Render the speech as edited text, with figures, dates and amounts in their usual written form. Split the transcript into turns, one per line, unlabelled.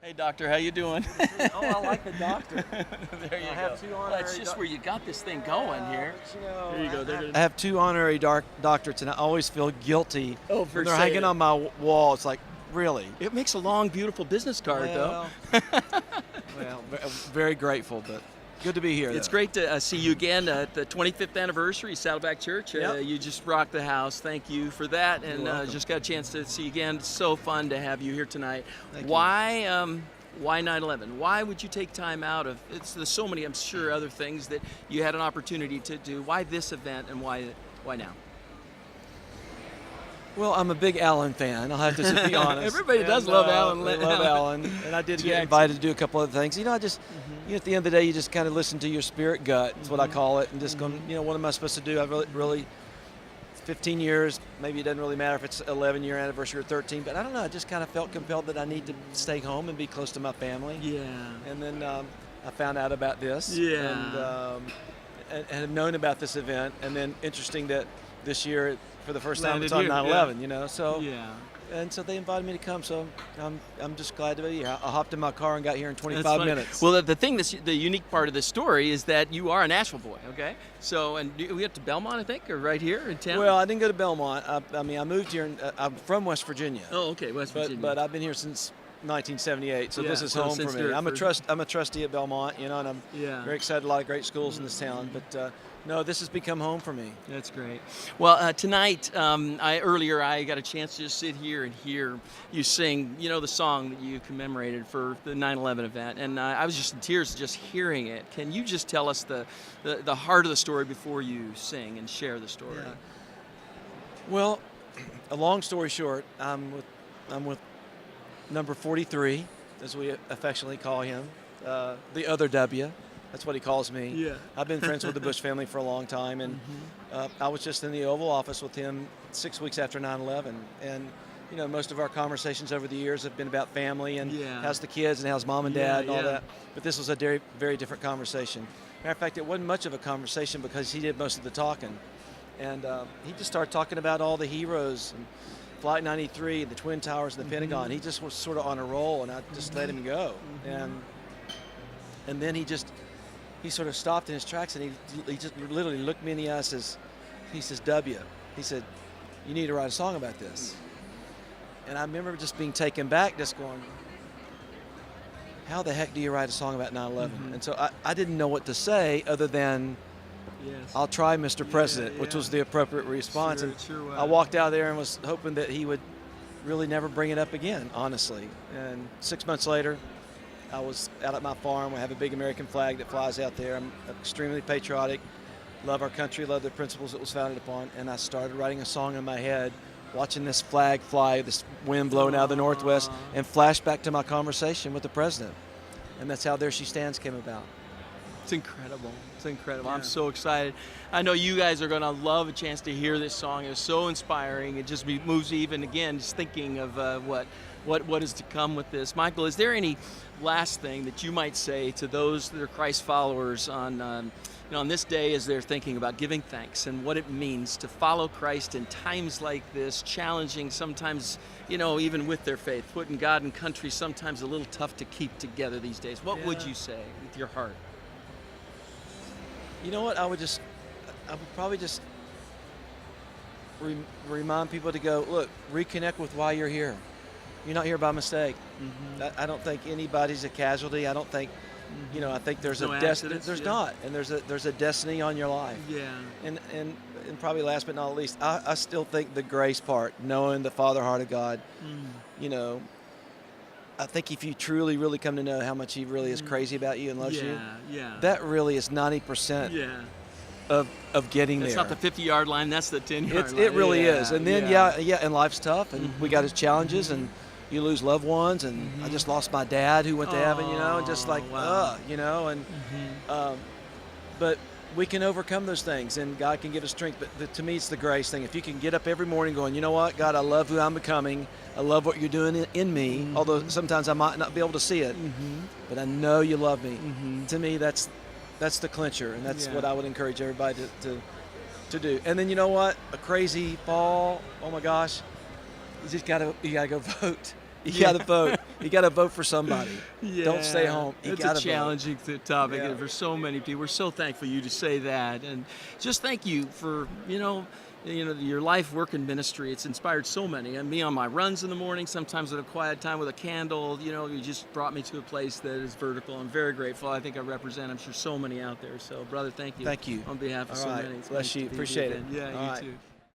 Hey, doctor, how you doing?
Oh, I like the doctor.
There you
I
go.
have two honorary
That's just where you got this thing going here.
But, you know,
There you go.
I have two honorary doctorates, and I always feel guilty
Oh, for
when they're
saying
hanging
it.
on my wall. It's like, really?
It makes a long, beautiful business card,
Well, well, very grateful, but good to be here.
It's
though.
great to see you again at the 25th anniversary, Saddleback Church.
Yep.
You just rocked the house. Thank you for that. And
welcome.
just got a chance to see you again. It's so fun to have you here tonight.
Thank you.
Why 9/11? Why would you take time out of? There's so many, I'm sure, other things that you had an opportunity to do. Why this event and why now?
Well, I'm a big Alan fan. I'll have to just be honest.
Everybody does love Alan.
I love Alan, and I did get invited to do a couple other things. You know, at the end of the day, you just kind of listen to your spirit gut. That's what I call it, and just go, what am I supposed to do? I've really 15 years. Maybe it doesn't really matter if it's 11-year anniversary or 13, but I don't know. I just kind of felt compelled that I need to stay home and be close to my family.
Yeah.
And then I found out about this.
Yeah.
And have known about this event, and then interesting that this year, for the first time, it's
Landed
on
here,
9/11. You know, so.
Yeah.
And so they invited me to come, so I'm just glad to be here. I hopped in my car and got here in
That's
25
funny.
minutes.
Well, the thing the unique part of this story is that you are a Nashville boy, okay? So, and we went to Belmont, I think, or right here in town?
Well, I didn't go to Belmont. I moved here. I'm from West Virginia.
Oh, okay, West Virginia.
But I've been here since 1978, so
Yeah,
this is
so
home
since
for me.
you're-
I'm a trustee at Belmont, and I'm
Yeah.
very excited. A lot of great schools in this town, but no, this has become home for me.
That's great. Well, tonight, earlier I got a chance to just sit here and hear you sing, the song that you commemorated for the 9/11 event, and I was just in tears just hearing it. Can you just tell us the heart of the story before you sing and share the story?
Yeah. Well, a long story short, I'm with number 43, as we affectionately call him, the other W. That's what he calls me.
Yeah.
I've been friends with the Bush family for a long time, and I was just in the Oval Office with him 6 weeks after 9/11. And, most of our conversations over the years have been about family and
Yeah.
how's the kids and how's mom and
Yeah,
dad and all
yeah.
that. But this was a very, very different conversation. Matter of fact, it wasn't much of a conversation because he did most of the talking. And he just started talking about all the heroes and Flight 93, the Twin Towers, and the Pentagon. He just was sort of on a roll, and I just let him go. And then he sort of stopped in his tracks, and he just literally looked me in the eye and he says, W. He said, you need to write a song about this. And I remember just being taken back, just going, how the heck do you write a song about 9/11? And so I didn't know what to say other than,
Yes.
I'll try, Mr. President, which
yeah.
was the appropriate response.
Sure,
And
sure was.
I walked out there and was hoping that he would really never bring it up again, honestly. And 6 months later, I was out at my farm. We have a big American flag that flies out there. I'm extremely patriotic, love our country, love the principles it was founded upon. And I started writing a song in my head, watching this flag fly, this wind blowing out of the northwest, and flash back to my conversation with the president. And that's how There She Stands came about.
It's incredible. It's incredible. I'm
Yeah.
so excited. I know you guys are going to love a chance to hear this song. It's so inspiring. It just moves even again, just thinking of what is to come with this. Michael, is there any last thing that you might say to those that are Christ followers on this day as they're thinking about giving thanks and what it means to follow Christ in times like this, challenging sometimes, even with their faith, putting God and country sometimes a little tough to keep together these days? What would you say with your heart?
You know what? I would probably just remind people to go, look, reconnect with why you're here. You're not here by mistake. I don't think anybody's a casualty. I don't think, I think there's
No
a destiny.
accidents,
There's
yeah.
not, and there's a destiny on your life.
Yeah.
And probably last but not least, I still think the grace part, knowing the Father heart of God, I think if you truly, really come to know how much He really is crazy about you and loves you,
Yeah.
that really is 90%
Yeah.
of getting
That's
there.
not the 50-yard line. That's the 10-yard line.
It really is. And then, and life's tough, and we got its
Mm-hmm.
challenges, and you lose loved ones, and I just lost my dad who went to heaven, and just like,
wow.
but we can overcome those things, and God can give us strength. But to me, it's the grace thing. If you can get up every morning going, you know what, God, I love who I'm becoming. I love what you're doing in me, although sometimes I might not be able to see it, but I know you love me. To me, that's the clincher, and that's what I would encourage everybody to do. And then you know what? A crazy fall, oh my gosh, you gotta go vote. You gotta vote. You got to vote for somebody.
Yeah,
Don't stay home. You
it's
gotta
a challenging topic
Yeah.
for so many people. We're so thankful you to say that, and just thank you for your life work and ministry. It's inspired so many. And me on my runs in the morning, sometimes at a quiet time with a candle. You just brought me to a place that is vertical. I'm very grateful. I think I represent, I'm sure, so many out there. So, brother, thank you.
Thank you.
On behalf of
All
so
right.
many. It's
Bless
nice
you.
to be
Appreciate
with
it.
you again. Yeah,
All
you
right.
too.